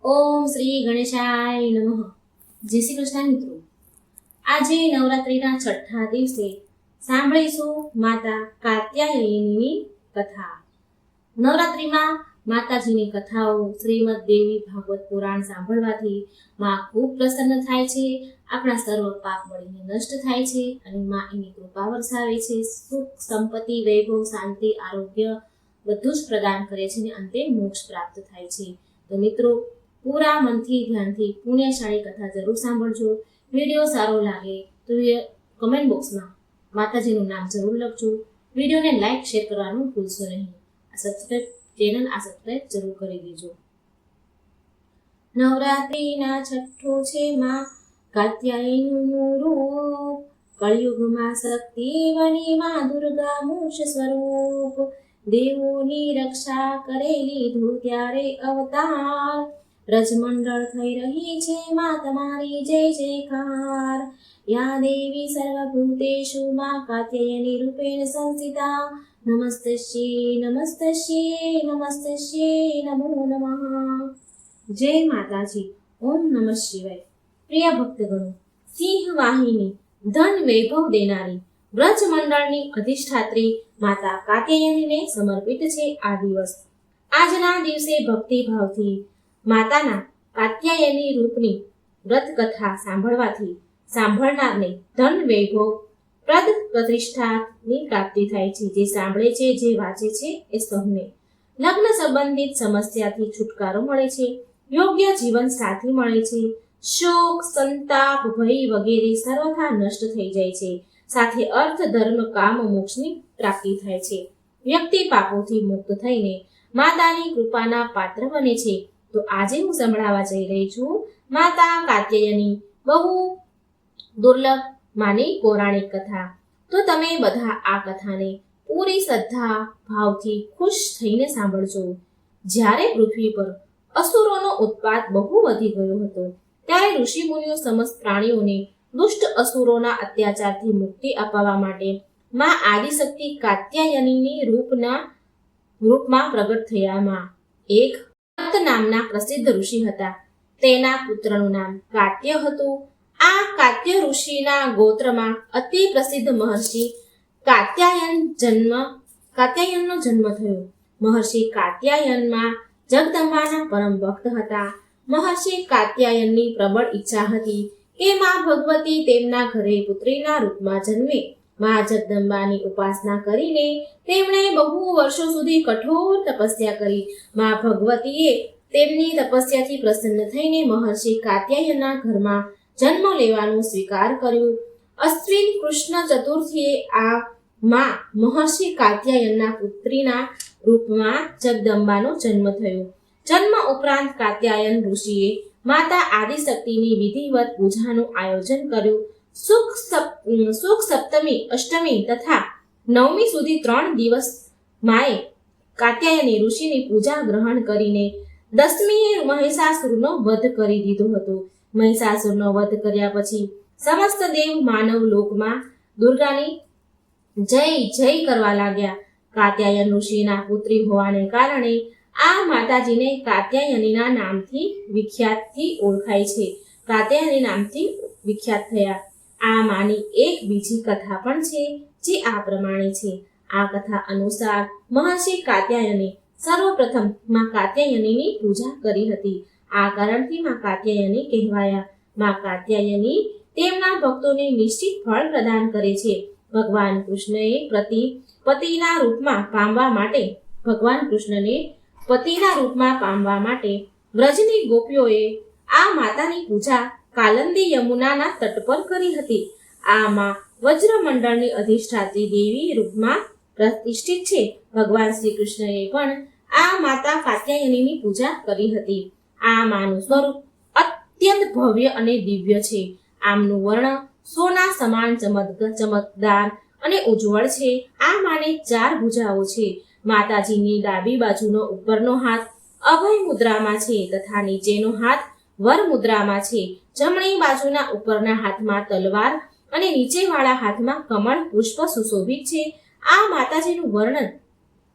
ઓમ શ્રી ગણેશાય નમઃ. જય શ્રી કૃષ્ણ મિત્રો. આજે નવરાત્રિના છઠ્ઠા દિવસે સાંભળીશું માતા કાત્યાયનીની કથા. નવરાત્રિમાં માતાજીની કથાઓ શ્રીમદ દેવી ભાગવત પુરાણ સાંભળવાથી માં ખૂબ પ્રસન્ન થાય છે. આપણા સર્વ પાપ બળીને નષ્ટ થાય છે અને માં એની કૃપા વરસાવે છે. સુખ, સંપત્તિ, વૈભવ, શાંતિ, આરોગ્ય બધું જ પ્રદાન કરે છે અને અંતે મોક્ષ પ્રાપ્ત થાય છે. તો મિત્રો, પૂરા મનથી ધ્યાનથી પુણ્યશાળી કથા જરૂર સાંભળજો. વિડીયો સારો લાગે તો કમેન્ટ બોક્સમાં માતાજીનું નામ જરૂર લખજો. વિડીયોને લાઈક શેર કરવાનું ભૂલશો નહીં. સબસ્ક્રાઇબ જરૂર કરી દેજો. નવરાત્રિના છઠ્ઠો છે માં કાત્યાયનીનું રૂપ, કળિયુગમાં શક્તિ બની માં દુર્ગા મૂળ સ્વરૂપ. દેવોની રક્ષા કરેલી ધૂ ત્યારે અવતાર, રજમંડળ થઈ રહી છે માં તમારી જય જયકાર. યા દેવી સર્વભૂતેષુ માં કાત્યાયની રૂપેણ સંસ્થિતા, નમસ્તસ્યે નમસ્તસ્યે નમસ્તસ્યે નમો નમઃ. જય માતાજી. ઓમ નમઃ શિવાય. પ્રિય ભક્તગણો, સિંહ વાહિની, ધન વૈભવ દેનારી, વ્રજ મંડળની અધિષ્ઠાત્રી માતા કાત્યાયનીને સમર્પિત છે આ દિવસ. આજના દિવસે ભક્તિભાવથી માતાના કાત્યાયની રૂપની વ્રત કથા સાંભળવાથી સાંભળનારને ધન વૈભવ પ્રદ પ્રતિષ્ઠાની પ્રાપ્તિ થાય છે. જે સાંભળે છે, જે વાંચે છે એ સૌને લગ્ન સંબંધિત સમસ્યાથી છુટકારો મળે છે, યોગ્ય જીવન સાથી મળે છે, શોક, સંતાપ, ભય વગેરે સર્વથા નષ્ટ થઈ જાય છે. સાથે અર્થ, ધર્મ, કામ, મોક્ષની પ્રાપ્તિ થાય છે. વ્યક્તિ પાપોથી મુક્ત થઈને માતાની કૃપાના પાત્ર બને છે. તો આજે હું સંભળાવવા જઈ રહી છું માતા કાત્યાયની બહુ દુર્લભ માની પૌરાણિક કથા. તો તમે બધા આ કથાને પૂરી શ્રદ્ધા ભાવથી ખુશ થઈને સાંભળજો. જ્યારે પૃથ્વી પર અસુરોનો ઉત્પાત બહુ વધી ગયો હતો, ત્યારે ઋષિ મુનિઓ સમસ્ત પ્રાણીઓને દુષ્ટ અસુરોના અત્યાચારથી મુક્તિ અપાવવા માટે માં આદિશક્તિ કાત્યાયનીની રૂપમાં પ્રગટ થયામાં એક નામના પ્રસિદ્ધ ઋષિ હતા. તેના પુત્રનું નામ કાત્ય હતું. આ કાત્ય ઋષિના ગોત્રમાં અતિ પ્રસિદ્ધ મહર્ષિ કાત્યાયનનો જન્મ થયો. મહર્ષિ કાત્યાયનમાં જગદંબાના પરમ ભક્ત હતા. મહર્ષિ કાત્યાયનની પ્રબળ ઈચ્છા હતી કે માં ભગવતી તેમના ઘરે પુત્રીના રૂપમાં જન્મે. માં જગદંબાની ઉપાસના કરીને તેમણે બહુ વર્ષો સુધી કઠોર તપસ્યા કરી. માં ભગવતીએ તેમની તપસ્યાથી પ્રસન્ન થઈને મહર્ષિ કાત્યાયનના ઘરમાં જન્મ લેવાનું સ્વીકાર કર્યું. અશ્વિન કૃષ્ણ ચતુર્થીએ આ માં મહર્ષિ કાત્યાયનના પુત્રીના રૂપમાં જગદંબાનો જન્મ થયો. જન્મ ઉપરાંત કાત્યાયન ઋષિએ માતા આદિશક્તિની વિધિવત પૂજાનું આયોજન કર્યું. સુખ સપ્તમી, અષ્ટમી તથા નવમી સુધી 3 દિવસ માએ કાત્યાયની ઋષિની પૂજા ગ્રહણ કરીને 10મીએ મહિષાસુરનો વધ કરી દીધો હતો. મહિષાસુરનો વધ કર્યા પછી સમસ્ત દેવ માનવ લોકમાં દુર્ગાની જય જય કરવા લાગ્યા. કાત્યાયન ઋષિના પુત્રી હોવાને કારણે આ માતાજીને કાત્યાયનીના નામથી વિખ્યાતથી ઓળખાય છે. કાત્યાયની નામથી વિખ્યાત થયા. આ માની એક બીજી કથા પણ છે, જે આ પ્રમાણે છે. આ કથા અનુસાર મહર્ષિ કાત્યાયને સર્વપ્રથમ માં કાત્યાયનીની પૂજા કરી હતી. આ કારણથી માં કાત્યાયની કહેવાયા. માં કાત્યાયની તેમના ભક્તોને નિશ્ચિત ફળ પ્રદાન કરે છે. ભગવાન કૃષ્ણને પતિના રૂપમાં પામવા માટે વ્રજની ગોપીઓએ આ માતાની પૂજા કાલંદી યમુનાના તટ પર કરી હતી. આ માં વજ્રમંડળની અધિષ્ઠાત્રી દેવી રૂપમાં પ્રતિષ્ઠિત છે. ભગવાન શ્રી કૃષ્ણએ પણ આ માતા કાત્યાયનીની પૂજા કરી હતી. આ માનું સ્વરૂપ અત્યંત ભવ્ય અને દિવ્ય છે. આમનું વર્ણ સોના સમાન ચમકદાર અને ઉજ્જવળ છે. આ માને 4 ભુજાઓ છે. માતાજીની ડાબી બાજુનો ઉપરનો હાથ અભય મુદ્રામાં છે તથા નીચેનો હાથ વર મુદ્રામાં છે. જમણી બાજુના ઉપરના હાથમાં તલવાર અને નીચેવાળા હાથમાં કમળ પુષ્પ સુશોભિત છે. આ માતાજીનું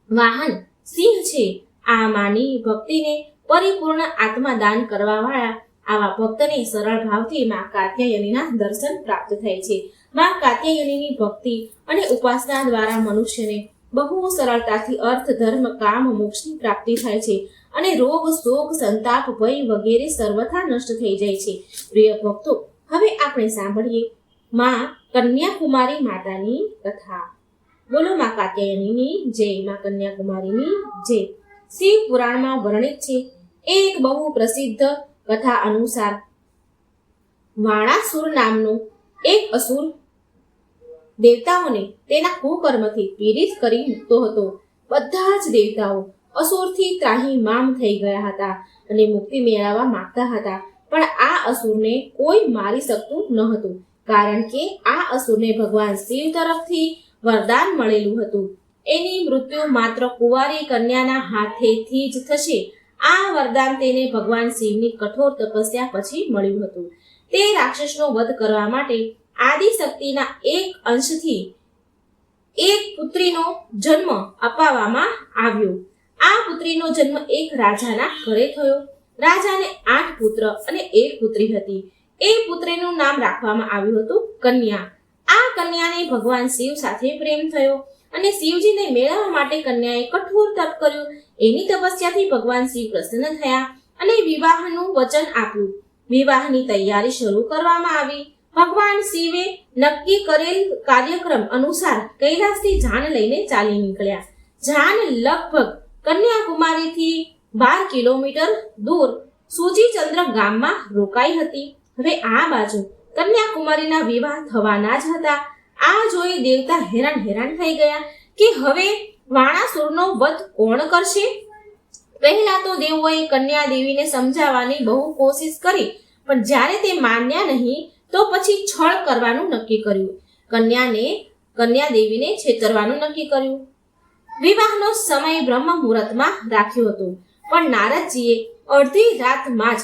વાહન સિંહ છે. આ માની ભક્તિને પરિપૂર્ણ આત્માદાન કરવાવાળા આવા ભક્તને સરળ ભાવથી માં કાત્યાયનીના દર્શન પ્રાપ્ત થાય છે. માં કાત્યાયનીની ભક્તિ અને ઉપાસના દ્વારા મનુષ્યને બહુ સરળતાથી અર્થ, ધર્મ, કામ, મોક્ષની પ્રાપ્તિ થાય છે અને રોગ, શોક, સંતાપ, ભય વગેરે સર્વથા નષ્ટ થઈ જાય છે. પ્રિય ભક્તો, હવે આપણે સાંભળીએ માં કન્યાકુમારી માતાની કથા. બોલો માં કાત્યાયનીની જય, માં કન્યાકુમારીની જય. શિવ પુરાણમાં વર્ણિત છે એક બહુ પ્રસિદ્ધ કથા અનુસાર વાણાસુર નામનો એક અસુર દેવતાઓને તેના કુકર્મથી પીડિત કરી મૂકતો હતો. બધા જ દેવતાઓ અસુરથી ત્રાહિમામ થઈ ગયા હતા અને મુક્તિ મેળવવા માંગતા હતા, પણ આ અસુરને કોઈ મારી શકતું ન હતું, કારણ કે આ અસુરને ભગવાન શિવ તરફથી વરદાન મળેલું હતું. એની મૃત્યુ માત્ર કુંવારી કન્યાના હાથેથી જ થશે. આ વરદાન તેને ભગવાન શિવની કઠોર તપસ્યા પછી મળ્યું હતું. તે રાક્ષસનો વધ કરવા માટે આદિશક્તિના એક અંશથી એક પુત્રીનો જન્મ અપાવવામાં આવ્યો. આ પુત્રીનો જન્મ એક રાજાના ઘરે થયો. રાજાને 8 પુત્ર અને 1 પુત્રી હતી. એ પુત્રીનું નામ રાખવામાં આવ્યું હતું કન્યા. આ કન્યાને ભગવાન શિવ સાથે પ્રેમ થયો અને શિવજીને મેળવવા માટે કન્યાએ કઠોર તપ કર્યું. એની તપસ્યાથી ભગવાન શિવ પ્રસન્ન થયા અને વિવાહનું વચન આપ્યું. વિવાહની તૈયારી શરૂ કરવામાં આવી. ભગવાન શિવે નક્કી કરેલ કાર્યક્રમ અનુસાર કૈલાસથી જાન લઈને ચાલી નીકળ્યા. જાન લગભગ કન્યાકુમારીથી 12 કિલોમીટર દૂર સુજીચંદ્ર ગામમાં રોકાઈ હતી. હવે આ બાજુ કન્યાકુમારીના વિવાહ થવાના જ હતા. આ જોઈ દેવતા હેરાન થઈ ગયા કે હવે વાણાસુરનો વધ કોણ કરશે. પહેલા તો દેવોએ કન્યા દેવીને સમજાવવાની બહુ કોશિશ કરી, પણ જ્યારે તે માન્યા નહીં તો પછી છળ કરવાનું નક્કી કર્યું. કન્યા દેવીને છેતરવાનું નક્કી કર્યું. વિવાહનો સમય બ્રહ્મ મુહૂર્તમાં રાખ્યો હતો, પણ નારદજીએ અડધી રાતમાં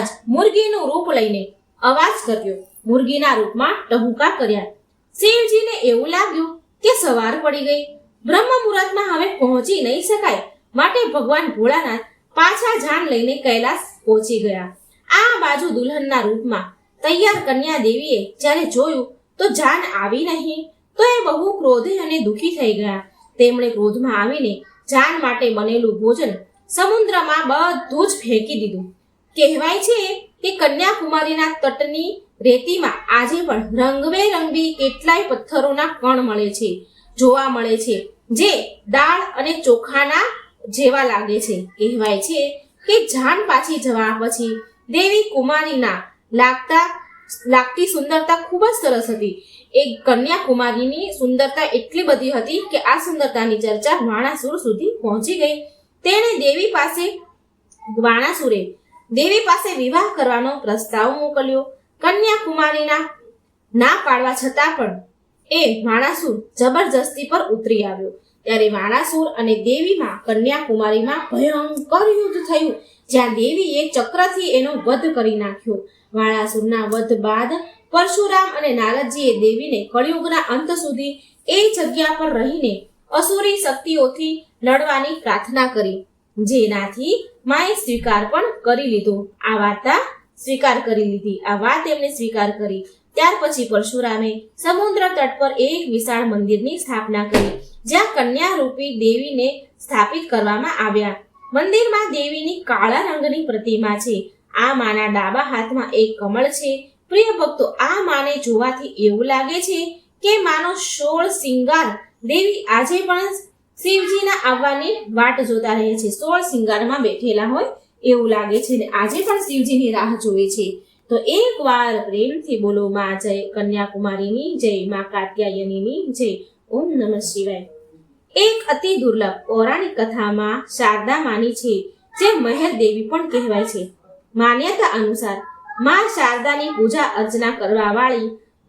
જ મુરગીનું રૂપ લઈને અવાજ કર્યો. મુરગીના રૂપમાં ટહુકા કર્યા. શિવજીને એવું લાગ્યું કે સવાર પડી ગઈ. બ્રહ્મ મુહૂર્તમાં હવે પહોંચી નહીં શકાય, માટે ભગવાન ભોળાનાથ પાછા જાન લઈને કૈલાસ પહોંચી ગયા. આ બાજુ દુલ્હનના રૂપમાં તૈયાર કન્યા દેવીએ જ્યારે જોયું તો જાન આવી નહીં, તો એ બહુ ક્રોધે અને દુઃખી થઈ ગયા. તેમણે ક્રોધમાં આવીને જાન માટે બનેલું ભોજન સમુદ્રમાં બધું જ ફેંકી દીધું. કહેવાય છે કે કન્યાકુમારીના તટની રેતીમાં આજે પણ રંગબેરંગી કેટલાય પથ્થરોના કણ જોવા મળે છે, જે દાળ અને ચોખાના જેવા લાગે છે. કહેવાય છે કે જાન પાછી જવા પછી દેવી કુમારીના લાગતી સુંદરતા ખૂબ જ સરસ હતી. એક કન્યાકુમારીની સુંદરતા એટલી બધી હતી કે આ સુંદરતાની ચર્ચા વાણાસુર સુધી પહોંચી ગઈ. વાણાસુરે દેવી પાસે વિવાહ કરવાનો પ્રસ્તાવ મોકલ્યો. કન્યાકુમારીના ના પાડવા છતાં પણ એ વાણાસુર જબરજસ્તી પર ઉતરી આવ્યો. ત્યારે વાણાસુર અને દેવીમાં કન્યાકુમારીમાં ભયંકર યુદ્ધ થયું, જ્યાં દેવીએ ચક્રથી એનો વધ કરી નાખ્યો. વાણાસુરના વધ બાદ પરશુરામ અને નારદજીએ દેવીને કળિયુગના અંત સુધી એ જગ્યા પર રહીને અસુરી શક્તિઓથી લડવાની પ્રાર્થના કરી, જેનાથી માએ સ્વીકાર પણ કરી લીધો. આ વાત એમને સ્વીકાર કરી. ત્યાર પછી પરશુરામે સમુદ્ર તટ પર એક વિશાળ મંદિરની સ્થાપના કરી, જ્યાં કન્યા રૂપી દેવીને સ્થાપિત કરવામાં આવ્યા. મંદિરમાં દેવીની કાળા રંગની પ્રતિમા છે. આ માના ડાબા હાથમાં એક કમળ છે. પ્રિય ભક્તો, આ માને જોવાથી એવું લાગે છે કે માનો 16 શિંગાર દેવી આજે પણ શિવજીના આવવાની વાટ જોતા રહે છે. 16 શિંગારમાં બેઠેલા હોય એવું લાગે છે ને આજે પણ શિવજીની રાહ જોવે છે. તો એકવાર પ્રેમથી બોલો માં જય કન્યાકુમારીની જય, માં કાત્યાયનીની જય. ઓમ નમઃ શિવાય. એક અતિ દુર્લભ પૌરાણિક કથામાં શારદા માની છે, જે મહેર દેવી પણ કહેવાય છે. માન્યતા અનુસાર માં શારદાની પૂજા અર્ચના કરવા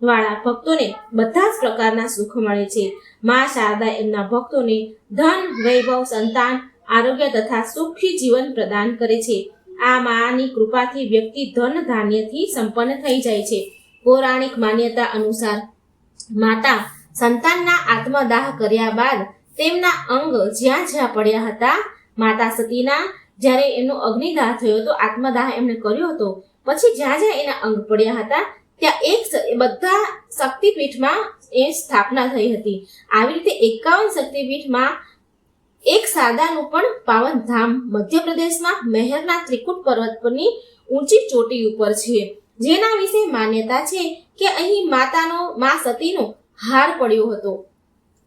વાળા ભક્તોને બધા જ પ્રકારના સુખ મળે છે. માં શારદા એમના ભક્તોને ધન, વૈભવ, સંતાન, આરોગ્ય તથા સુખી જીવન પ્રદાન કરે છે. આ માની કૃપાથી વ્યક્તિ ધન ધાન્યથી સંપન્ન થઈ જાય છે. પૌરાણિક માન્યતા અનુસાર માતા સંતાનના આત્મદાહ કર્યા બાદ તેમના અંગ જ્યાં જ્યાં પડ્યા હતા માતા સતીના જ્યારે એમનો અગ્નિદાહ થયો હતો, આત્મદાહ એમણે કર્યો હતો, પછી જ્યાં જ્યાં એના અંગ પડ્યા હતા ત્યાં બધા શક્તિપીઠમાં એ સ્થાપના થઈ હતી. આવી રીતે 51 શક્તિપીઠમાં એક શારદાનું પણ પાવન ધામ મધ્યપ્રદેશમાં મહેરના ત્રિકૂટ પર્વત પરની ઊંચી ચોટી ઉપર છે, જેના વિશે માન્યતા છે કે અહીં મા સતીનો હાર પડ્યો હતો.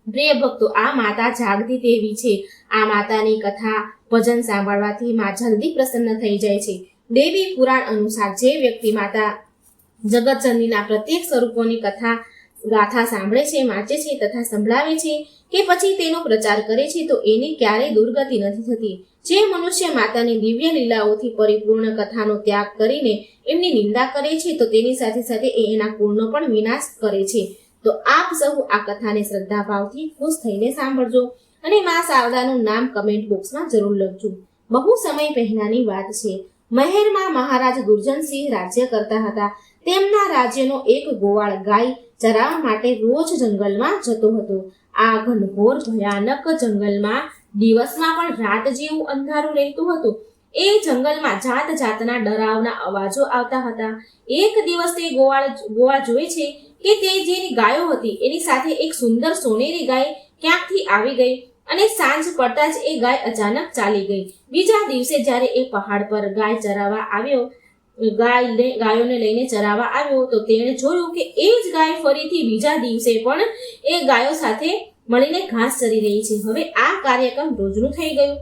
પ્રિય ભક્તો, આ માતા જાગતી દેવી છે. આ માતાની કથા ભજન સાંભળવાથી મા જલ્દી પ્રસન્ન થઈ જાય છે. દેવી પુરાણ અનુસાર જે વ્યક્તિ માતા જગતજનનીના પ્રત્યેક સ્વરૂપોની કથા ગાથા સાંભળે છે, વાંચે છે તથા સંભળાવે છે કે પછી તેનો પ્રચાર કરે છે તો એની ક્યારેય દુર્ગતિ નથી થતી. જે મનુષ્ય માતાની દિવ્ય લીલાઓથી પરિપૂર્ણ કથાનો ત્યાગ કરીને એમની નિંદા કરે છે તો તેની સાથે સાથે એના કુળનો પણ વિનાશ કરે છે. તો આપ સૌ આ કથાને શ્રદ્ધાભાવથી ખુશ થઈને સાંભળજો અને મા શારદાનું નામ કમેન્ટ બોક્સમાં જરૂર લખજો. બહુ સમય પહેલાની વાત છે. મહેરમાં મહારાજ દુર્જનસિંહ રાજ્ય કરતા હતા. તેમના રાજ્યનો એક ગોવાળ ગાય ચરાવવા માટે રોજ જંગલમાં જતો હતો. આ ઘનઘોર ભયાનક જંગલમાં દિવસમાં પણ રાત જેવું અંધારું રહેતું હતું. એ જંગલમાં જાત જાતના ડરાવના અવાજો આવતા હતા. એક દિવસ તે ગોવાળ જોવે છે કે તે જેની ગાયો હતી એની સાથે એક સુંદર સોનેરી ગાય ક્યાંકથી આવી ગઈ અને સાંજ પડતા જ એ ગાય અચાનક ચાલી ગઈ. બીજા દિવસે જ્યારે એ પહાડ પર ગાય ચરાવવા આવ્યો, ગાયોને લઈને ચરાવવા આવ્યો તો તેણે જોયું કે એ જ ગાય ફરીથી બીજા દિવસે પણ એ ગાયો સાથે મળીને ઘાસ ચરી રહી છે. હવે આ કાર્યક્રમ રોજનું થઈ ગયું.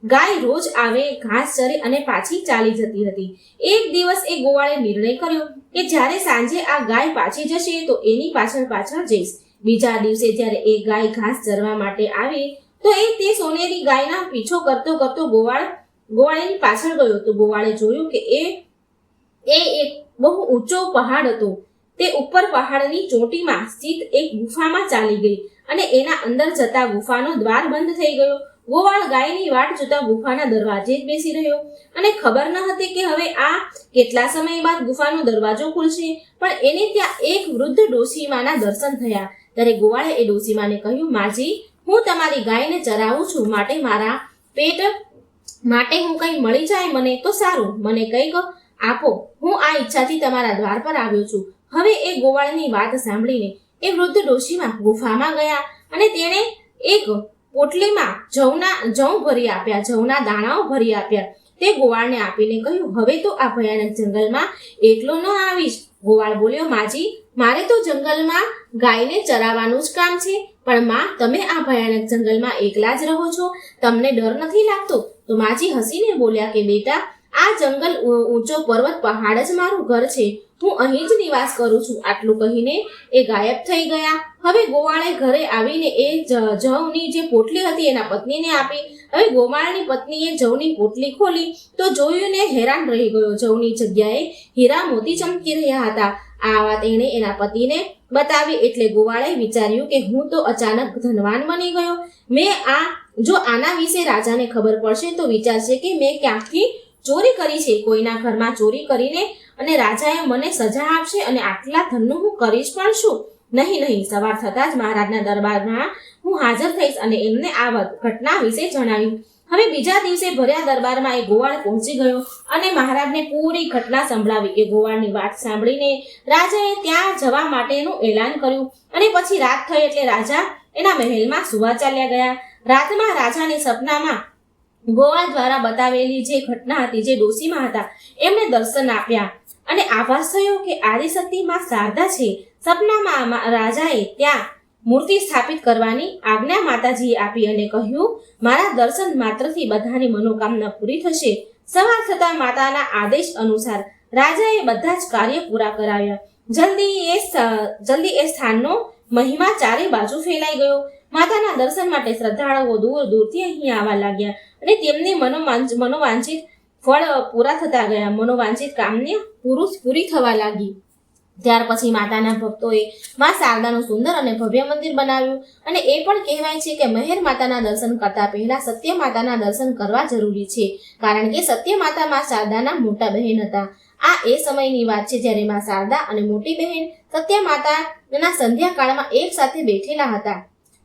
ગાય રોજ આવે, ઘાસ ચરે અને પાછી ચાલી જતી હતી. એક દિવસ એ ગોવાળે નિર્ણય કર્યો કે જ્યારે સાંજે આ ગાય પાછી જશે તો એની પાછળ જઈશ. બીજા દિવસે જ્યારે એ ગાય ઘાસ ચરવા માટે આવી તો એ તે સોનેરી ગાયના પીછો કરતો કરતો ગોવાળેની પાછળ ગયો. તો ગોવાળે જોયું કે એ એક બહુ ઊંચો પહાડ હતો. તે ઉપર પહાડની ચોટીમાં સ્થિત એક ગુફામાં ચાલી ગઈ અને એના અંદર જતા ગુફાનો દ્વાર બંધ થઈ ગયો. ગોવાળ ગાયની વાટ જોતા ગુફાના દરવાજે જ બેસી રહ્યો અને ખબર ન હતી કે હવે આ કેટલા સમય બાદ ગુફાનો દરવાજો ખુલશે. પણ એને ત્યાં એક વૃદ્ધ ડોશીમાના દર્શન થયા. ત્યારે ગોવાળે એ ડોશીમાને કહ્યું, માજી, હું તમારી ગાયને ચરાવું છું, માટે મારા પેટ માટે હું કંઈ મળી જાય મને તો સારું, મને કંઈક આપો. હું આ ઈચ્છાથી તમારા દ્વાર પર આવ્યો છું. હવે એ ગોવાળની વાત સાંભળીને એ વૃદ્ધ ડોશીમા ગુફામાં ગયા અને તેણે એક પોટલીમાં જવ ભરી આપ્યા, જવના દાણાઓ ભરી આપ્યા. તે ગોવાળને આપીને કહ્યું, હવે તો આ ભયાનક જંગલમાં એકલો ન આવીશ. ગોવાળ બોલ્યો, માજી, મારે તો જંગલમાં ગાયને ચરાવવાનું જ કામ છે, પણ માં, તમે આ ભયાનક જંગલમાં એકલા જ રહો છો, તમને ડર નથી લાગતો? તો માજી હસીને બોલ્યા કે બેટા, આ જંગલ ઊંચો પર્વત પહાડ જ મારું ઘર છે, હું અહીં જ નિવાસ કરું છું. આટલું કહીને એ ગાયબ થઈ ગયા. હવે ગોવાળે ઘરે આવીને એ જવની જે પોટલી હતી એના પત્નીને આપી. હવે ગોવાળની પત્નીએ જવની પોટલી ખોલી તો જોયું ને હેરાન રહી ગયો. જવની જગ્યાએ હીરા મોતી ચમકી રહ્યા હતા. આ વાત એણે એના પતિને બતાવી એટલે ગોવાળે વિચાર્યું કે હું તો અચાનક ધનવાન બની ગયો. જો આના વિશે રાજાને ખબર પડશે તો વિચારશે કે મેં ક્યાંકથી ચોરી કરી છે, કોઈના ઘરમાં ચોરી કરીને, અને રાજાએ મને સજા આપશે અને આટલા ધનનું હું કરીશ પણ શું? નહીં, સવાર થતાં જ મહારાજના દરબારમાં હું હાજર થઈશ અને એમને આ ઘટના વિશે જણાવ્યું. હવે બીજા દિવસે ભર્યા દરબારમાં એ ગોવાળ પહોંચી ગયો અને મહારાજને પૂરી ઘટના સંભળાવી. એ ગોવાળની વાત સાંભળીને રાજાએ ત્યાં જવા માટેનું એલાન કર્યું અને પછી રાત થઈ એટલે રાજા એના મહેલમાં સુવા ચાલ્યા ગયા. રાતમાં રાજાની સપનામાં ગોવાળ દ્વારા બતાવેલી જે ઘટના હતી, જે ડોશીમાં હતા, એમને દર્શન આપ્યા અને આભાસ થયો કે આદિશક્તિ માં શારદા છે. સપનામાં રાજાએ ત્યાં મૂર્તિ સ્થાપિત કરવાની આજ્ઞા માતાજીએ આપી અને કહ્યું, મારા દર્શન માત્રથી બધાની મનોકામના પૂરી થશે. સવાર થતાં માતાના આદેશ અનુસાર રાજાએ બધા જ કાર્ય પૂરા કરાવ્યા. જલ્દી એ સ્થાનનો મહિમા ચારે બાજુ ફેલાઈ ગયો. માતાના દર્શન માટે શ્રદ્ધાળુઓ દૂર દૂરથી અહીં આવવા લાગ્યા અને તેમને મનોવાંછિત ફળ પૂરા થતા ગયા. મનોવાંછિત કામને પૂરી થવા લાગી. ત્યાર પછી માતાના ભક્તોએ મા શારદાનું સુંદર અને ભવ્ય મંદિર બનાવ્યું અને એ પણ કહેવાય છે કે મહેર માતાના દર્શન કરતા પહેલા સત્ય માતાના દર્શન કરવા જરૂરી છે, કારણ કે સત્ય માતા મા શારદાના મોટા બહેન હતા. આ એ સમયની વાત છે જ્યારે મા શારદા અને મોટી બહેન સત્ય માતાના સંધ્યાકાળમાં એક સાથે બેઠેલા હતા.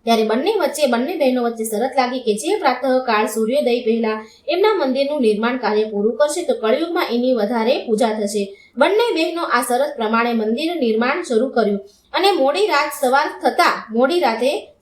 ત્યારે બંને બહેનો વચ્ચે શરત લાગી કે જે પ્રાતઃકાળ સૂર્યોદય પહેલા એમના મંદિરનું નિર્માણ કાર્ય પૂરું કરશે તો કળિયુગમાં એની વધારે પૂજા થશે. બંને બહેનો આ શરત પ્રમાણે મંદિરનું નિર્માણ શરૂ કર્યું અને મોડી રાતે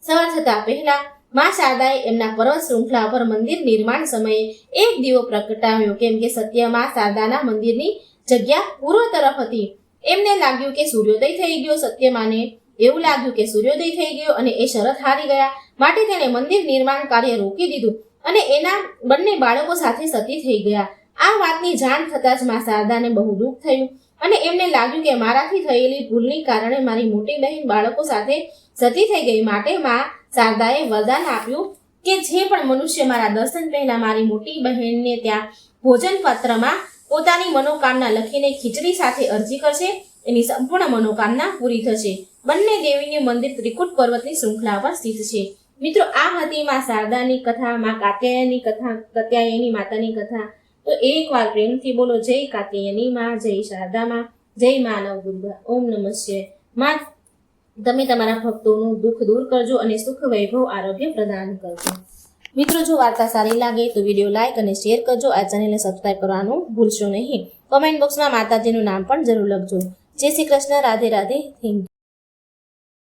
સવાર થતા પહેલા માં શારદાએ એમના પર્વત શૃંખલા પર મંદિર નિર્માણ સમયે એક દીવો પ્રગટાવ્યો, કેમ કે સત્યમાં શારદાના મંદિરની જગ્યા પૂર્વ તરફ હતી. એમને લાગ્યું કે સૂર્યોદય થઈ ગયો. સત્યમાને એવું લાગ્યું કે સૂર્યોદય થઈ ગયો અને એ શરત હારી ગયા. માટે તેણે મંદિર નિર્માણ કાર્ય રોકી દીધું અને એના બંને બાળકો સાથે સતી થઈ ગયા. આ વાતની જાણ થતાં જ માં શારદાને બહુ દુઃખ થયું અને એમને લાગ્યું કે મારાથી થયેલી ભૂલની કારણે મારી મોટી બહેન બાળકો સાથે સતી થઈ ગઈ. માટે માં શારદાએ વરદાન આપ્યું કે જે પણ મનુષ્ય મારા દર્શન પહેલા મારી મોટી બહેનને ત્યાં ભોજન પત્રમાં પોતાની મનોકામના લખીને ખીચડી સાથે અરજી કરશે એની સંપૂર્ણ મનોકામના પૂરી થશે. બંને દેવીનું મંદિર ત્રિકૂટ પર્વતની શૃંખલા પર સ્થિત છે. મિત્રો, આ હતી માં શારદાની કથા, માં કાત્યાયની કથા, કાત્યાયની માતાની કથા. તો એકવાર પ્રેમથી બોલો જય કાત્યાયની માં, જય શારદા માં, જય મા નવદુર્ગા. ઓમ નમઃ શિવાય. માં તમે તમારા ભક્તોનું દુઃખ દૂર કરજો અને સુખ વૈભવ આરોગ્ય પ્રદાન કરજો. મિત્રો, જો વાર્તા સારી લાગે તો વિડીયો લાઈક અને શેર કરજો. આ ચેનલને સબસ્ક્રાઈબ કરવાનું ભૂલશો નહીં. કમેન્ટ બોક્સમાં માતાજીનું નામ પણ જરૂર લખજો. જય શ્રી કૃષ્ણ. રાધે રાધે. Thank you.